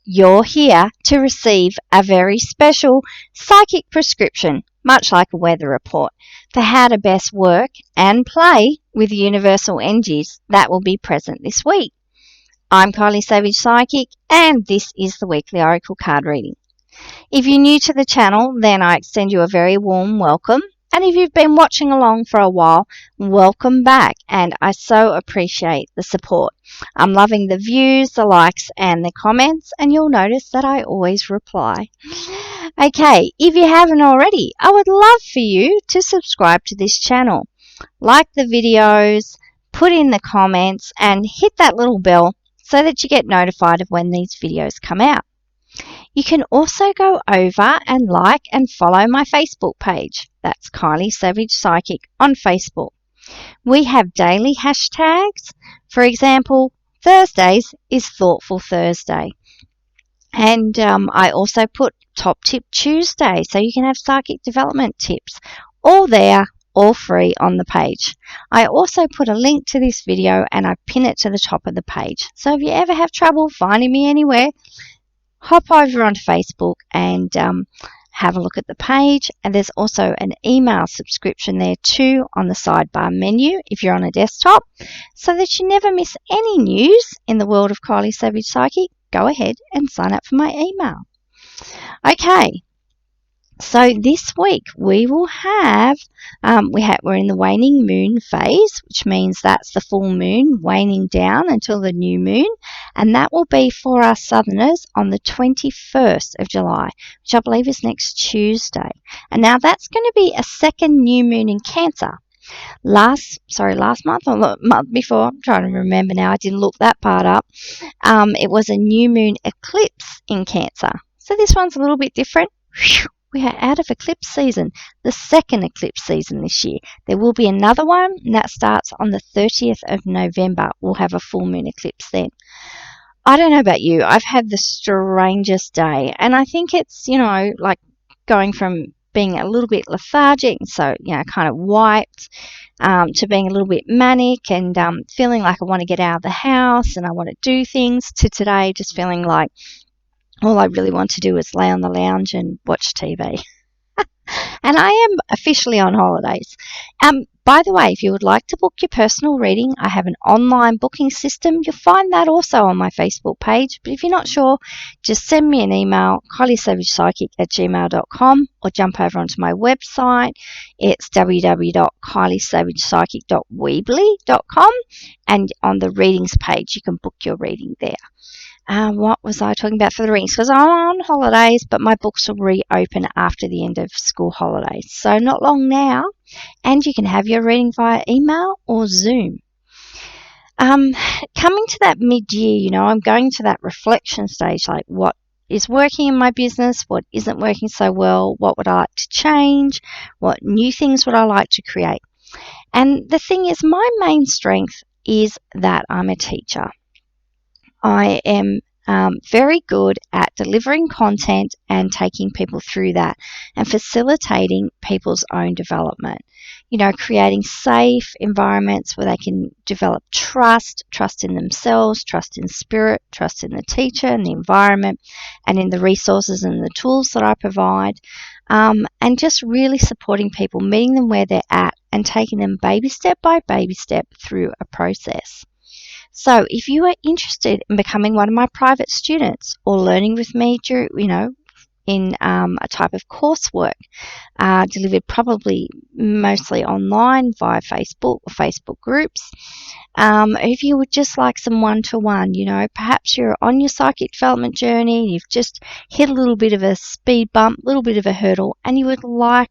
you're here to receive a very special psychic prescription, much like a weather report, for how to best work and play with universal energies that will be present this week. I'm Kylie Savage Psychic, and this is the weekly Oracle card reading. If you're new to the channel, then I extend you a very warm welcome. And if you've been watching along for a while, welcome back, and I so appreciate the support. I'm loving the views, the likes, and the comments, and you'll notice that I always reply. Okay, if you haven't already, I would love for you to subscribe to this channel. Like the videos, put in the comments, and hit that little bell so that you get notified of when these videos come out. You can also go over and like and follow my Facebook page. That's Kylie Savage Psychic on Facebook. We have daily hashtags. For example, Thursdays is Thoughtful Thursday. And I also put Top Tip Tuesday, so you can have psychic development tips. All there, all free on the page. I also put a link to this video and I pin it to the top of the page. So if you ever have trouble finding me anywhere, hop over onto Facebook and have a look at the page. And there's also an email subscription there too on the sidebar menu if you're on a desktop, so that you never miss any news in the world of Kylie Savage Psychic. Go ahead and sign up for my email. Okay, so this week we will have, we're in the waning moon phase, which means that's the full moon waning down until the new moon, and that will be for our southerners on the 21st of July, which I believe is next Tuesday. And now that's going to be a second new moon in Cancer. Last month or the month before, I'm trying to remember now, I didn't look that part up. It was a new moon eclipse in Cancer. So this one's a little bit different. We are out of eclipse season, the second eclipse season this year. There will be another one, and that starts on the 30th of November. We'll have a full moon eclipse then. I don't know about you. I've had the strangest day, and I think it's, like going from being a little bit lethargic, so, kind of wiped, to being a little bit manic and feeling like I want to get out of the house and I want to do things, to today just feeling like all I really want to do is lay on the lounge and watch TV. And I am officially on holidays. By the way, if you would like to book your personal reading, I have an online booking system. You'll find that also on my Facebook page. But if you're not sure, just send me an email, kyliesavagepsychic@gmail.com, or jump over onto my website. It's www.kyliesavagepsychic.weebly.com, and on the readings page, you can book your reading there. What was I talking about for the readings? Because I'm on holidays, but my books will reopen after the end of school holidays. So not long now, and you can have your reading via email or Zoom. Coming to that mid-year, I'm going to that reflection stage, like what is working in my business, what isn't working so well, what would I like to change, what new things would I like to create. And the thing is, my main strength is that I'm a teacher. I am very good at delivering content and taking people through that and facilitating people's own development. Creating safe environments where they can develop trust in themselves, trust in spirit, trust in the teacher and the environment, and in the resources and the tools that I provide, and just really supporting people, meeting them where they're at and taking them baby step by baby step through a process. So if you are interested in becoming one of my private students or learning with me, in a type of coursework delivered probably mostly online via Facebook or Facebook groups, if you would just like some one-to-one, perhaps you're on your psychic development journey, you've just hit a little bit of a speed bump, a little bit of a hurdle, and you would like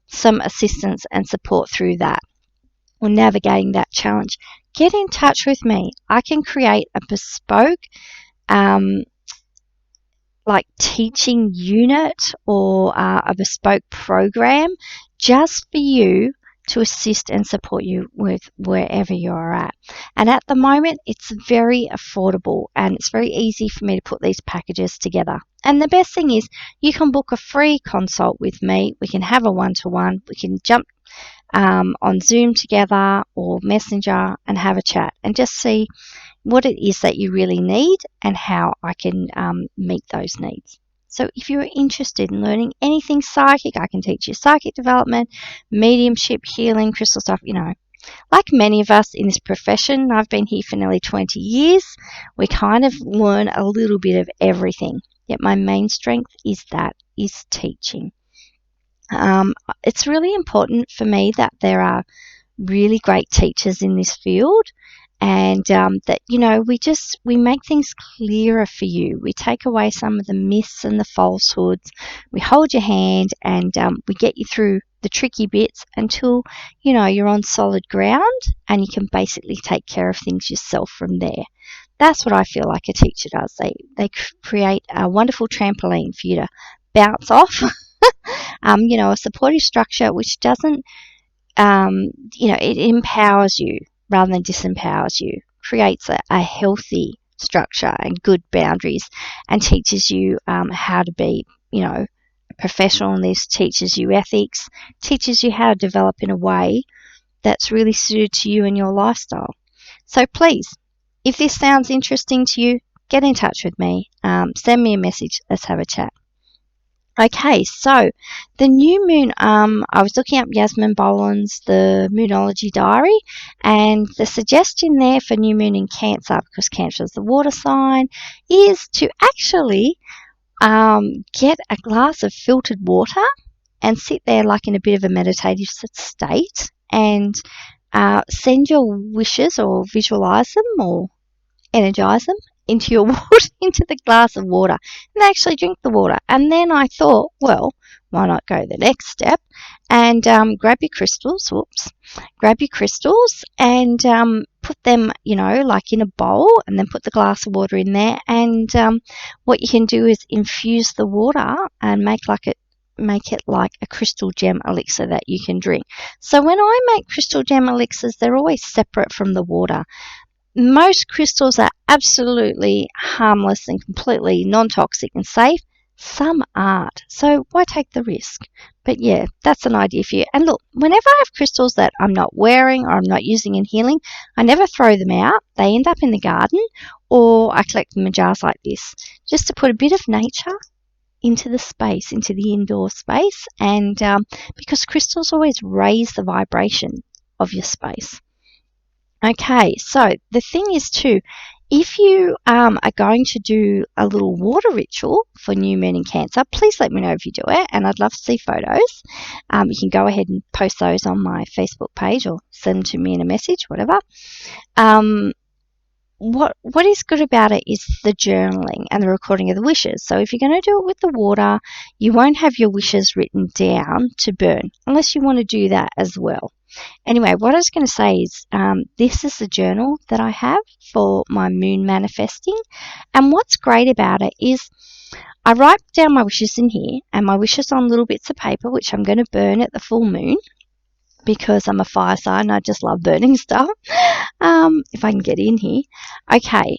some assistance and support through that or navigating that challenge, get in touch with me. I can create a bespoke teaching unit or a bespoke program just for you to assist and support you with wherever you're at. And at the moment, it's very affordable and it's very easy for me to put these packages together. And the best thing is you can book a free consult with me. We can have a one-to-one. We can jump on Zoom together or Messenger and have a chat and just see, what it is that you really need and how I can meet those needs. So if you're interested in learning anything psychic, I can teach you psychic development, mediumship, healing, crystal stuff, Like many of us in this profession, I've been here for nearly 20 years, we kind of learn a little bit of everything. Yet my main strength is teaching. It's really important for me that there are really great teachers in this field, and that we make things clearer for you. We take away some of the myths and the falsehoods. We hold your hand, and we get you through the tricky bits until you're on solid ground and you can basically take care of things yourself from there. That's what I feel like a teacher does. They create a wonderful trampoline for you to bounce off. A supportive structure which doesn't it empowers you rather than disempowers you, creates a healthy structure and good boundaries, and teaches you how to be, a professional in this, teaches you ethics, teaches you how to develop in a way that's really suited to you and your lifestyle. So please, if this sounds interesting to you, get in touch with me. Send me a message. Let's have a chat. Okay, so the new moon, I was looking up Yasmin Boland's The Moonology Diary, and the suggestion there for new moon in Cancer, because Cancer is the water sign, is to actually get a glass of filtered water and sit there like in a bit of a meditative state and send your wishes or visualize them or energize them into your water, into the glass of water, and actually drink the water. And then I thought, well, why not go the next step and grab your crystals, and put them, like in a bowl, and then put the glass of water in there. And what you can do is infuse the water and make it like a crystal gem elixir that you can drink. So when I make crystal gem elixirs, they're always separate from the water. Most crystals are absolutely harmless and completely non-toxic and safe. Some aren't. So why take the risk? But yeah, that's an idea for you. And look, whenever I have crystals that I'm not wearing or I'm not using in healing, I never throw them out. They end up in the garden, or I collect them in jars like this, just to put a bit of nature into the space, into the indoor space. And because crystals always raise the vibration of your space. Okay, so the thing is too, if you are going to do a little water ritual for new moon in Cancer, please let me know if you do it, and I'd love to see photos. You can go ahead and post those on my Facebook page or send them to me in a message, whatever. What is good about it is the journaling and the recording of the wishes. So if you're going to do it with the water, you won't have your wishes written down to burn, unless you want to do that as well. Anyway, what I was going to say is this is the journal that I have for my moon manifesting. And what's great about it is I write down my wishes in here, and my wishes on little bits of paper, which I'm going to burn at the full moon, because I'm a fire sign and I just love burning stuff. If I can get in here. Okay.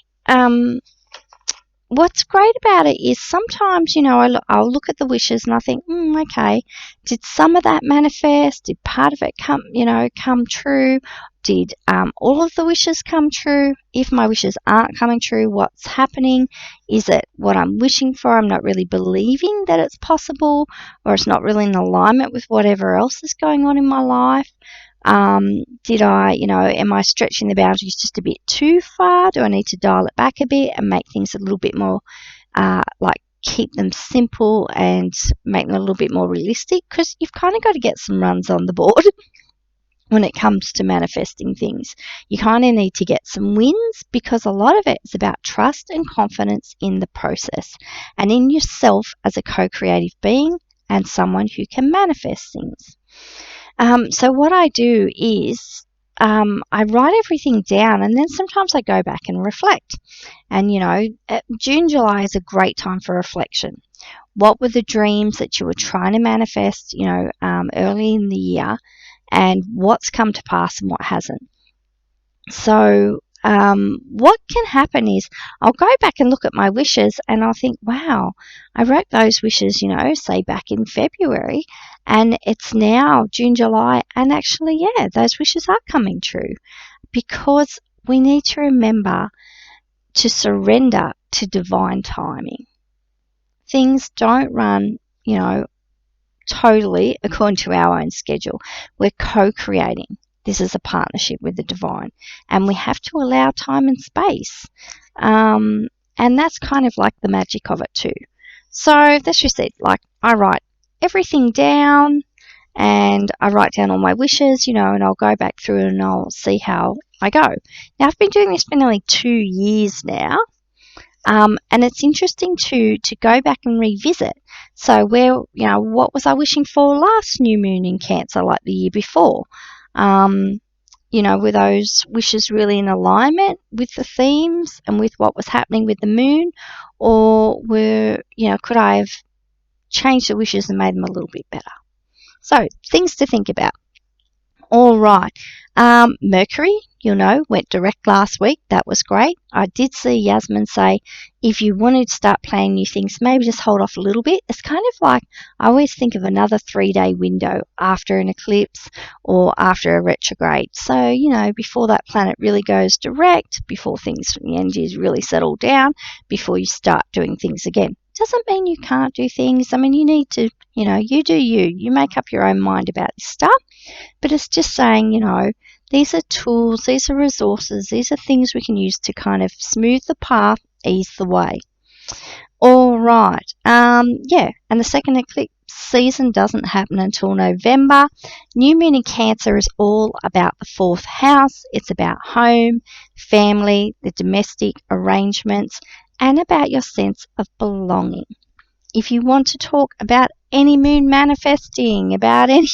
What's great about it is sometimes, I'll look at the wishes and I think, okay, did some of that manifest? Did part of it come true? Did all of the wishes come true? If my wishes aren't coming true, what's happening? Is it what I'm wishing for? I'm not really believing that it's possible, or it's not really in alignment with whatever else is going on in my life. Am I stretching the boundaries just a bit too far? Do I need to dial it back a bit and make things a little bit more, keep them simple and make them a little bit more realistic? Because you've kind of got to get some runs on the board when it comes to manifesting things. You kind of need to get some wins, because a lot of it is about trust and confidence in the process and in yourself as a co-creative being and someone who can manifest things. So what I do is I write everything down, and then sometimes I go back and reflect. And, June, July is a great time for reflection. What were the dreams that you were trying to manifest, early in the year, and what's come to pass and what hasn't? So what can happen is I'll go back and look at my wishes, and I'll think, wow, I wrote those wishes, say back in February, and it's now June, July, and actually, yeah, those wishes are coming true, because we need to remember to surrender to divine timing. Things don't run, totally according to our own schedule. We're co-creating. This is a partnership with the divine, and we have to allow time and space. And that's kind of like the magic of it too. So that's just it. Like, I write everything down, and I write down all my wishes, and I'll go back through and I'll see how I go. Now, I've been doing this for nearly 2 years now, and it's interesting to go back and revisit. So what was I wishing for last new moon in Cancer, like the year before? Were those wishes really in alignment with the themes and with what was happening with the moon? Or could I have changed the wishes and made them a little bit better? So, things to think about. All right. Mercury, went direct last week. That was great. I did see Yasmin say, if you wanted to start planning new things, maybe just hold off a little bit. It's kind of like, I always think of another 3-day window after an eclipse or after a retrograde. So, before that planet really goes direct, before the energies really settle down, before you start doing things again. Doesn't mean you can't do things. I mean, you need to, you do you. You make up your own mind about this stuff. But it's just saying, these are tools, these are resources, these are things we can use to kind of smooth the path, ease the way. All right. And the second eclipse season doesn't happen until November. New moon in Cancer is all about the 4th house. It's about home, family, the domestic arrangements, and about your sense of belonging. If you want to talk about any moon manifesting, about any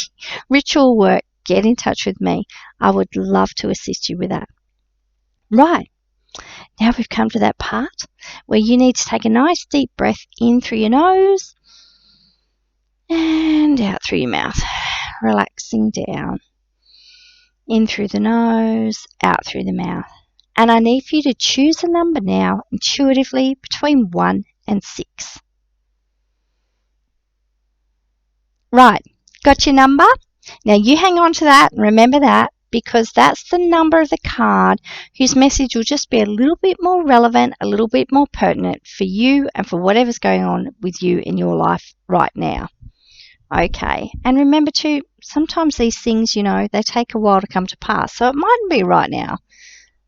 ritual work, get in touch with me. I would love to assist you with that. Right. Now we've come to that part where you need to take a nice deep breath in through your nose and out through your mouth, relaxing down. In through the nose, out through the mouth. And I need for you to choose a number now intuitively between 1 and 6. Right, got your number? Now you hang on to that and remember that, because that's the number of the card whose message will just be a little bit more relevant, a little bit more pertinent for you and for whatever's going on with you in your life right now. Okay, and remember too, sometimes these things, they take a while to come to pass, so it mightn't be right now.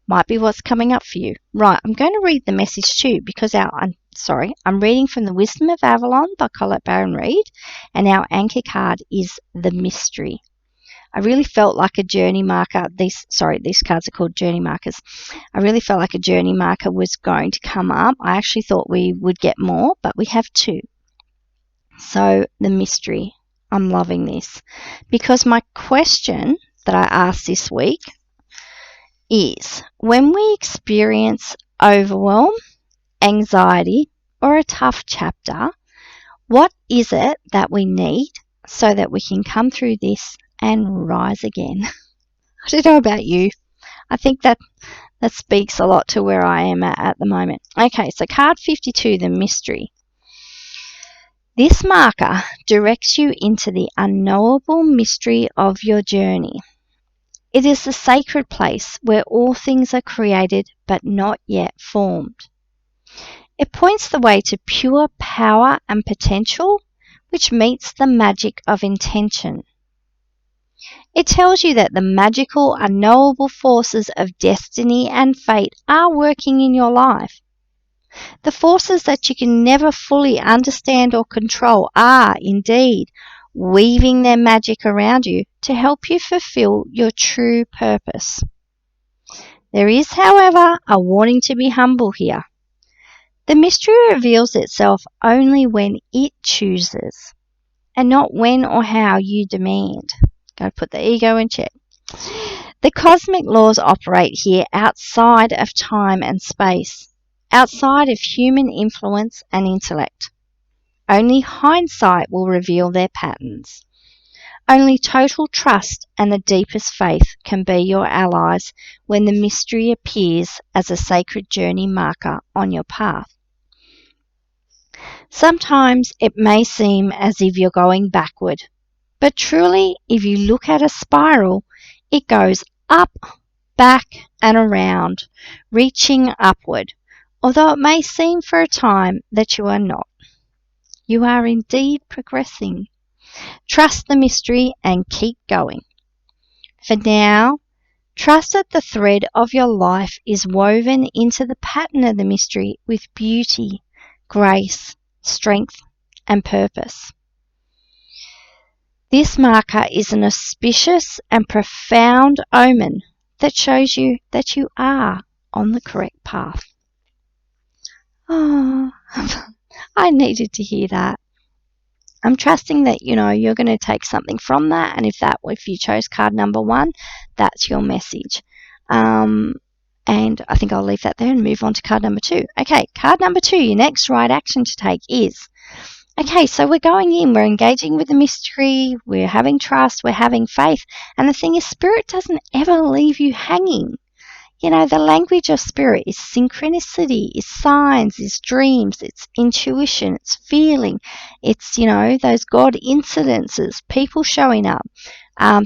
Might be what's coming up for you. Right, I'm going to read the message too, because I'm reading from the Wisdom of Avalon by Colette Baron Reid, and our anchor card is the Mystery. I really felt like a journey marker. These cards are called journey markers. I really felt like a journey marker was going to come up. I actually thought we would get more, but we have 2. So, the Mystery. I'm loving this, because my question that I asked this week is, when we experience overwhelm, anxiety, or a tough chapter, what is it that we need so that we can come through this and rise again? I don't know about you. I think that speaks a lot to where I am at the moment. Okay, so card 52, the Mystery. This marker directs you into the unknowable mystery of your journey. It is the sacred place where all things are created but not yet formed. It points the way to pure power and potential, which meets the magic of intention. It tells you that the magical, unknowable forces of destiny and fate are working in your life. The forces that you can never fully understand or control are, indeed, weaving their magic around you to help you fulfill your true purpose. There is, however, a warning to be humble here. The mystery reveals itself only when it chooses, and not when or how you demand. Got to put the ego in check. The cosmic laws operate here outside of time and space, outside of human influence and intellect. Only hindsight will reveal their patterns. Only total trust and the deepest faith can be your allies when the mystery appears as a sacred journey marker on your path. Sometimes it may seem as if you're going backward, but truly, if you look at a spiral, it goes up, back, and around, reaching upward, although it may seem for a time that you are not. You are indeed progressing. Trust the mystery and keep going. For now, trust that the thread of your life is woven into the pattern of the mystery with beauty, grace, strength, and purpose. This marker is an auspicious and profound omen that shows you that you are on the correct path. Oh, I needed to hear that. I'm trusting that, you're going to take something from that, and if you chose card number 1, that's your message. And I think I'll leave that there and move on to card number 2. Okay, card number 2, your next right action to take is, okay, so we're going in, we're engaging with the mystery, we're having trust, we're having faith, and the thing is, Spirit doesn't ever leave you hanging. The language of Spirit is synchronicity, is signs, is dreams, it's intuition, it's feeling, it's, those God incidences, people showing up,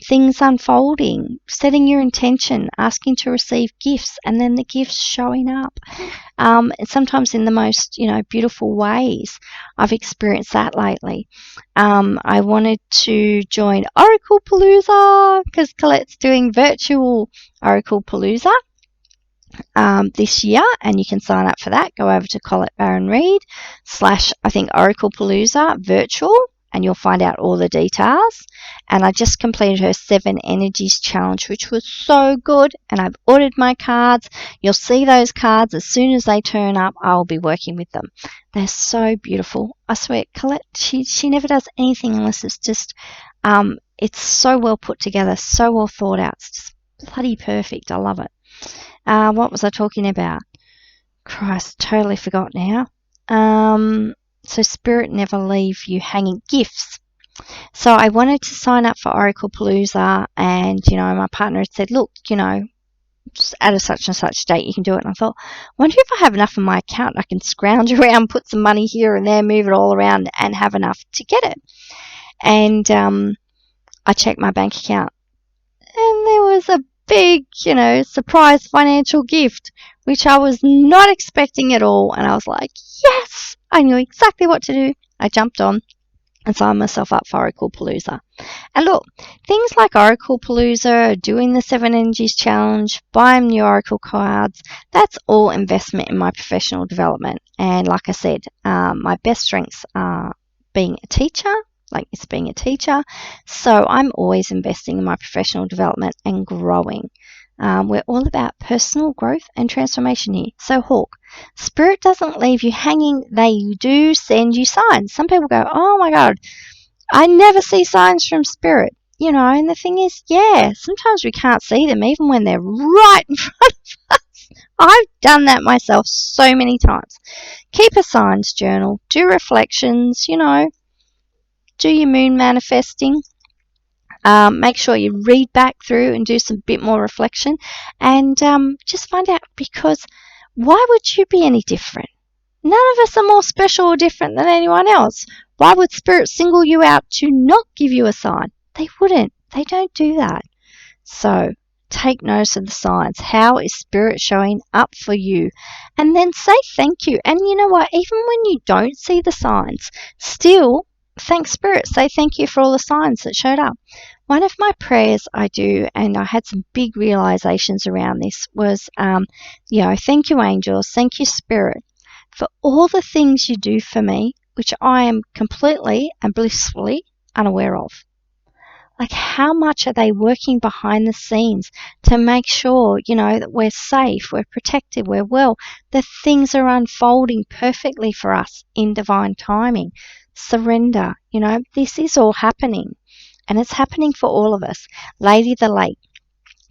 things unfolding, setting your intention, asking to receive gifts, and then the gifts showing up. Sometimes in the most, beautiful ways. I've experienced that lately. I wanted to join Oracle Palooza because Colette's doing virtual Oracle Palooza this year, and you can sign up for that. Go over to Colette Baron Reid / I think Oracle Palooza virtual, and you'll find out all the details. And I just completed her 7 Energies challenge, which was so good, and I've ordered my cards. You'll see those cards as soon as they turn up. I'll be working with them. They're so beautiful. I swear, Colette, she never does anything unless it's just it's so well put together, so well thought out. It's just bloody perfect. I love it. What was I talking about? Christ, totally forgot now. So Spirit never leave you hanging. Gifts. So I wanted to sign up for Oracle Palooza, and, my partner had said, look, just at a such and such date you can do it. And I thought, wonder if I have enough in my account I can scrounge around, put some money here and there, move it all around, and have enough to get it. And I checked my bank account, and there was a big, surprise financial gift, which I was not expecting at all. And I was like, yes, I knew exactly what to do. I jumped on and signed myself up for Oracle Palooza. And look, things like Oracle Palooza, doing the 7 Energies challenge, buying new Oracle cards, that's all investment in my professional development. And like I said, my best strengths are being a teacher, so I'm always investing in my professional development and growing. We're all about personal growth and transformation here. So Hawk, Spirit doesn't leave you hanging. They do send you signs. Some people go, oh my God, I never see signs from Spirit. And the thing is, sometimes we can't see them even when they're right in front of us. I've done that myself so many times. Keep a signs journal, do reflections, do your moon manifesting. Make sure you read back through and do some bit more reflection, and just find out, because why would you be any different? None of us are more special or different than anyone else. Why would Spirit single you out to not give you a sign? They wouldn't. They don't do that. So take notice of the signs. How is Spirit showing up for you? And then say thank you. And you know what? Even when you don't see the signs, still thank Spirit. Say thank you for all the signs that showed up. One of my prayers I do, and I had some big realizations around this, was, thank you, angels, thank you, Spirit, for all the things you do for me, which I am completely and blissfully unaware of. Like, how much are they working behind the scenes to make sure, that we're safe, we're protected, we're well, that things are unfolding perfectly for us in divine timing. Surrender, this is all happening, and it's happening for all of us. Lady the Lake,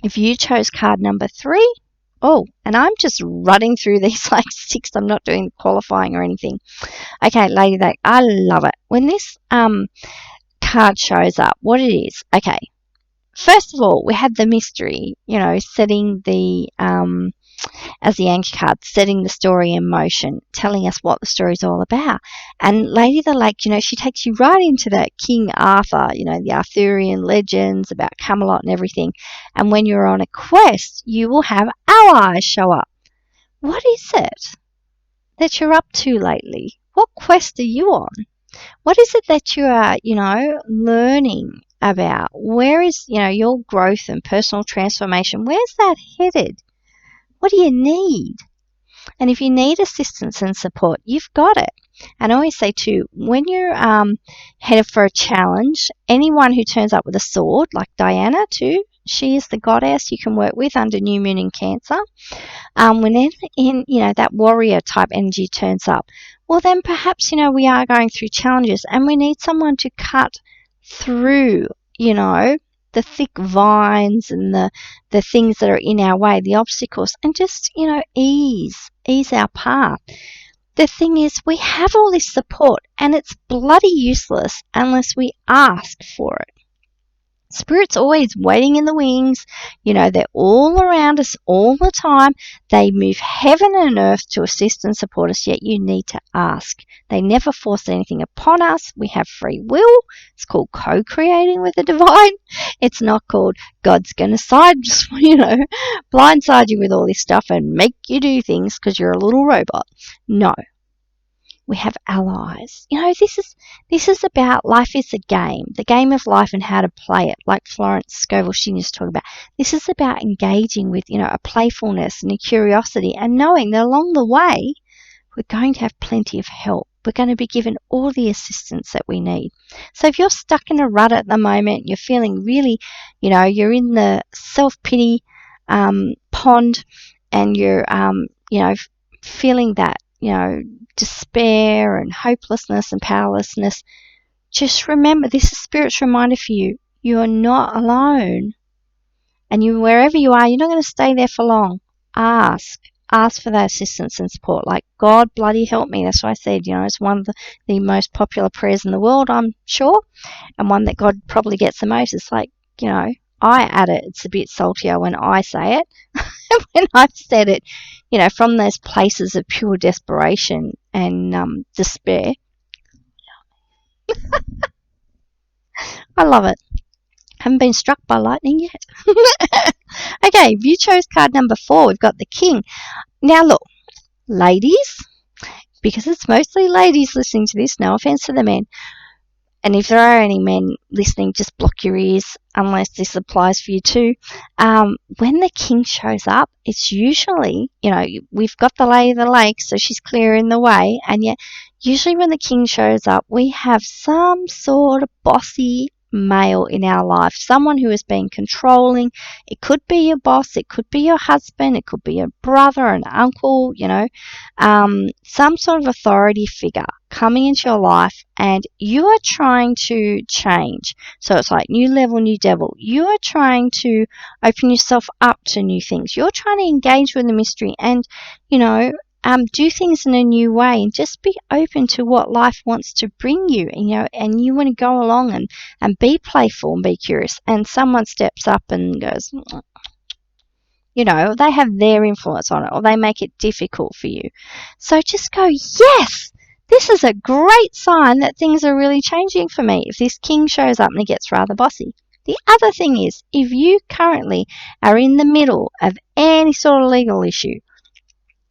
if you chose card number 3, and I'm just running through these like 6, I'm not doing qualifying or anything. Okay, Lady the Lake, I love it. When this card shows up, what it is, okay, first of all, we have the mystery, setting the as the anchor card, setting the story in motion, telling us what the story's all about. And Lady the Lake, she takes you right into that King Arthur, the Arthurian legends about Camelot and everything. And when you're on a quest, you will have allies show up. What is it? that you're up to lately? What quest are you on? What is it that you are, learning about? Where is, your growth and personal transformation? Where's that headed? What do you need? And if you need assistance and support, you've got it. And I always say too, when you're headed for a challenge, anyone who turns up with a sword, like Diana too, she is the goddess you can work with under New Moon in Cancer. When that warrior type energy turns up, well then perhaps, we are going through challenges and we need someone to cut through, the thick vines and the things that are in our way, the obstacles, and just, ease our path. The thing is, we have all this support and it's bloody useless unless we ask for it. Spirit's always waiting in the wings. They're all around us all the time. They move heaven and earth to assist and support us, yet you need to ask. They never force anything upon us. We have free will. It's called co-creating with the divine. It's not called God's going to blindside you with all this stuff and make you do things because you're a little robot. No. We have allies. This is about life is a game, the game of life and how to play it, like Florence Scovel Senior's talking about. This is about engaging with, a playfulness and a curiosity and knowing that along the way, we're going to have plenty of help. We're going to be given all the assistance that we need. So if you're stuck in a rut at the moment, you're feeling really, you're in the self-pity pond and you're, feeling that, despair and hopelessness and powerlessness, just remember, this is Spirit's reminder for you. You are not alone. And wherever you are, you're not going to stay there for long. Ask for that assistance and support. Like, God bloody help me. That's what I said. It's one of the most popular prayers in the world, I'm sure. And one that God probably gets the most. It's like, I add it. It's a bit saltier when I say it. When I've said it, from those places of pure desperation and despair. I love it. Haven't been struck by lightning yet. Okay, if you chose card number 4, we've got the King. Now look, ladies, because it's mostly ladies listening to this, no offense to the men. And if there are any men listening, just block your ears unless this applies for you too. When the King shows up, it's usually, we've got the lady of the lake, so she's clearing the way. And yet, usually when the King shows up, we have some sort of bossy male in our life, someone who is being controlling. It could be your boss, it could be your husband, it could be a brother, an uncle, some sort of authority figure coming into your life, and you are trying to change. So it's like new level, new devil. You are trying to open yourself up to new things. You're trying to engage with the mystery and, do things in a new way and just be open to what life wants to bring you. And you want to go along and be playful and be curious. And someone steps up and goes, they have their influence on it, or they make it difficult for you. So just go, yes, this is a great sign that things are really changing for me if this King shows up and he gets rather bossy. The other thing is, if you currently are in the middle of any sort of legal issue,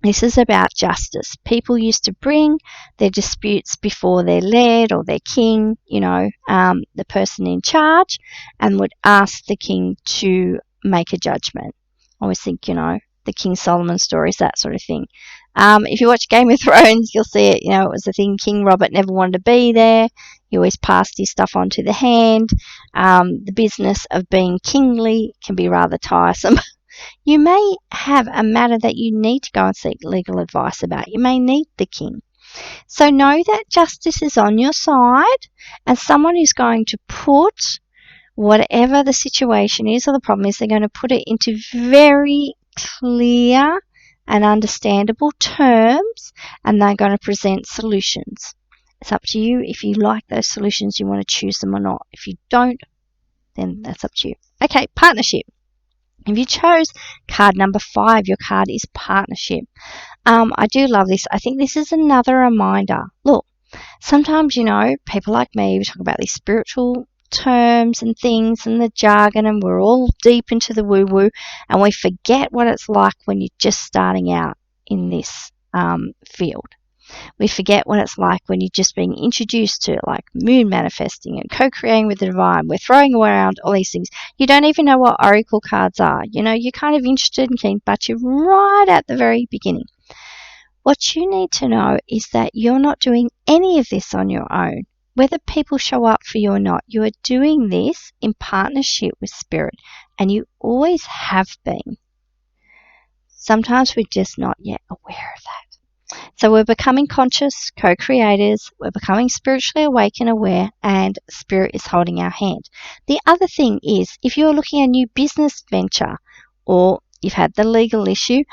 this is about justice. People used to bring their disputes before their laird or their king, the person in charge, and would ask the king to make a judgment. I always think, the King Solomon stories, that sort of thing. If you watch Game of Thrones, you'll see it. It was the thing. King Robert never wanted to be there. He always passed his stuff on to the hand. The business of being kingly can be rather tiresome. You may have a matter that you need to go and seek legal advice about. You may need the King. So know that justice is on your side, and someone who's going to put whatever the situation is or the problem is, they're going to put it into very clear and understandable terms, and they're going to present solutions. It's up to you if you like those solutions, you want to choose them or not. If you don't, then that's up to you. Okay, partnership. If you chose card number 5, your card is partnership. I do love this. I think this is another reminder. Look, sometimes, people like me, we talk about these spiritual terms and things and the jargon, and we're all deep into the woo-woo, and we forget what it's like when you're just starting out in this field. We forget what it's like when you're just being introduced to like moon manifesting and co-creating with the divine. We're throwing around all these things. You don't even know what oracle cards are. You're kind of interested and keen, but you're right at the very beginning. What you need to know is that you're not doing any of this on your own. Whether people show up for you or not, you are doing this in partnership with Spirit, and you always have been. Sometimes we're just not yet aware of that. So we're becoming conscious co-creators, we're becoming spiritually awake and aware, and Spirit is holding our hand. The other thing is, if you're looking at a new business venture or you've had the legal issue,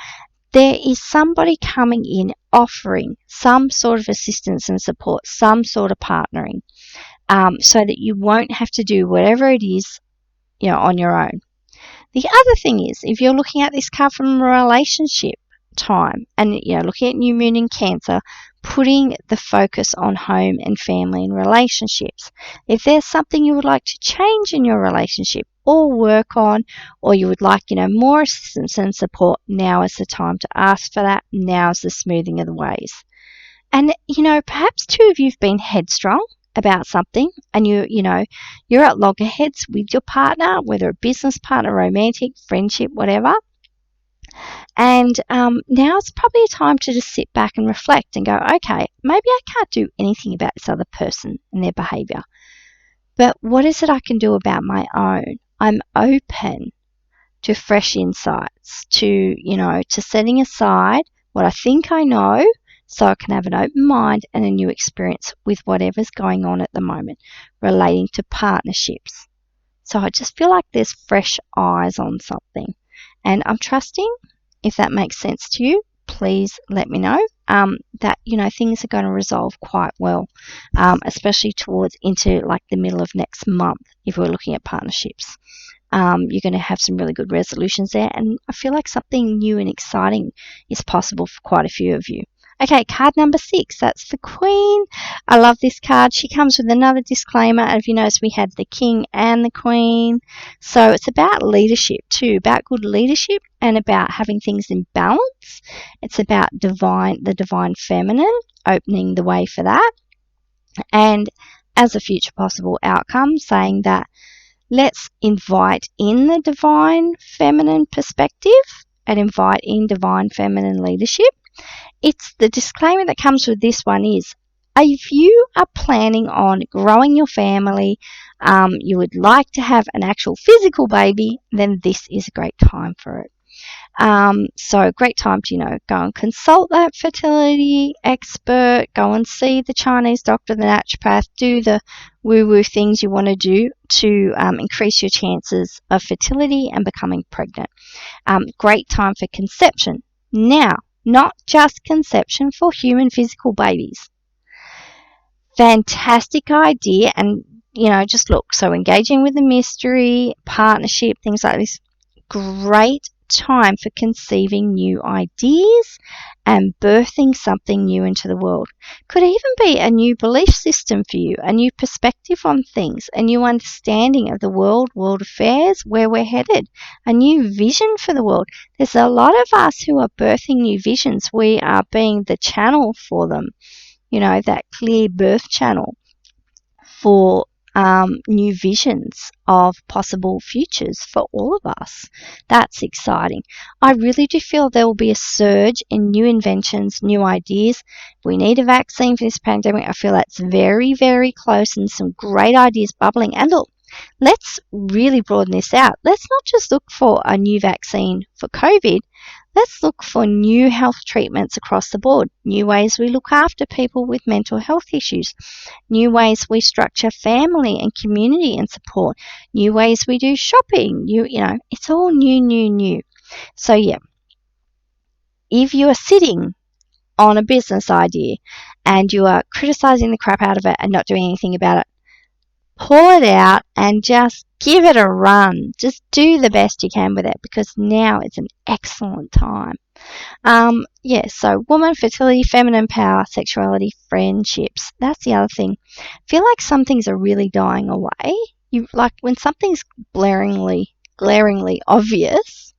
there is somebody coming in offering some sort of assistance and support, some sort of partnering, so that you won't have to do whatever it is, on your own. The other thing is, if you're looking at this card from a relationship time and, looking at new moon in Cancer, putting the focus on home and family and relationships. If there's something you would like to change in your relationship or work on, or you would like, more assistance and support, now is the time to ask for that. Now is the smoothing of the ways. And, perhaps two of you've been headstrong about something and you're at loggerheads with your partner, whether a business partner, romantic, friendship, whatever. And now it's probably a time to just sit back and reflect and go, okay, maybe I can't do anything about this other person and their behavior, but what is it I can do about my own? I'm open to fresh insights, to setting aside what I think I know so I can have an open mind and a new experience with whatever's going on at the moment relating to partnerships. So I just feel like there's fresh eyes on something, and I'm trusting. If that makes sense to you, please let me know that things are going to resolve quite well, especially towards into like the middle of next month if we're looking at partnerships. You're going to have some really good resolutions there, and I feel like something new and exciting is possible for quite a few of you. Okay, card number 6, that's the Queen. I love this card. She comes with another disclaimer. If you notice, we had the King and the Queen. So it's about leadership too, about good leadership and about having things in balance. It's about the divine feminine, opening the way for that. And as a future possible outcome, saying that let's invite in the divine feminine perspective and invite in divine feminine leadership. It's the disclaimer that comes with this one is, if you are planning on growing your family, you would like to have an actual physical baby, then this is a great time for it. So great time to, go and consult that fertility expert, go and see the Chinese doctor, the naturopath, do the woo-woo things you want to do to increase your chances of fertility and becoming pregnant. Great time for conception. Now, not just conception for human physical babies. Fantastic idea, and just look, so engaging with the mystery, partnership, things like this, great time for conceiving new ideas and birthing something new into the world. Could even be a new belief system for you, a new perspective on things, a new understanding of the world affairs, where we're headed, a new vision for the world. There's a lot of us who are birthing new visions. We are being the channel for them, that clear birth channel for new visions of possible futures for all of us. That's exciting. I really do feel there will be a surge in new inventions, new ideas. We need a vaccine for this pandemic. I feel that's very, very close, and some great ideas bubbling. And look, let's really broaden this out. Let's not just look for a new vaccine for COVID. Let's look for new health treatments across the board, new ways we look after people with mental health issues, new ways we structure family and community and support, new ways we do shopping, it's all new. So yeah, if you are sitting on a business idea and you are criticizing the crap out of it and not doing anything about it, pull it out and just give it a run. Just do the best you can with it, because now is an excellent time. So woman, fertility, feminine power, sexuality, friendships. That's the other thing. I feel like some things are really dying away. Like when something's glaringly obvious,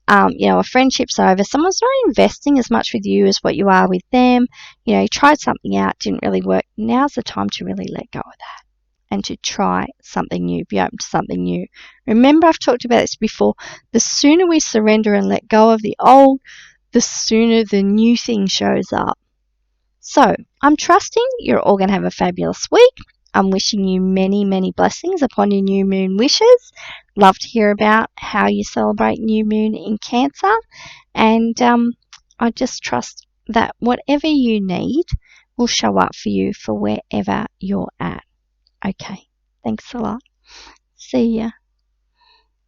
a friendship's over, someone's not investing as much with you as what you are with them. You tried something out, didn't really work. Now's the time to really let go of that and to try something new, be open to something new. Remember, I've talked about this before. The sooner we surrender and let go of the old, the sooner the new thing shows up. So, I'm trusting you're all going to have a fabulous week. I'm wishing you many, many blessings upon your new moon wishes. Love to hear about how you celebrate new moon in Cancer. And I just trust that whatever you need will show up for you for wherever you're at. Okay, thanks a lot. See ya.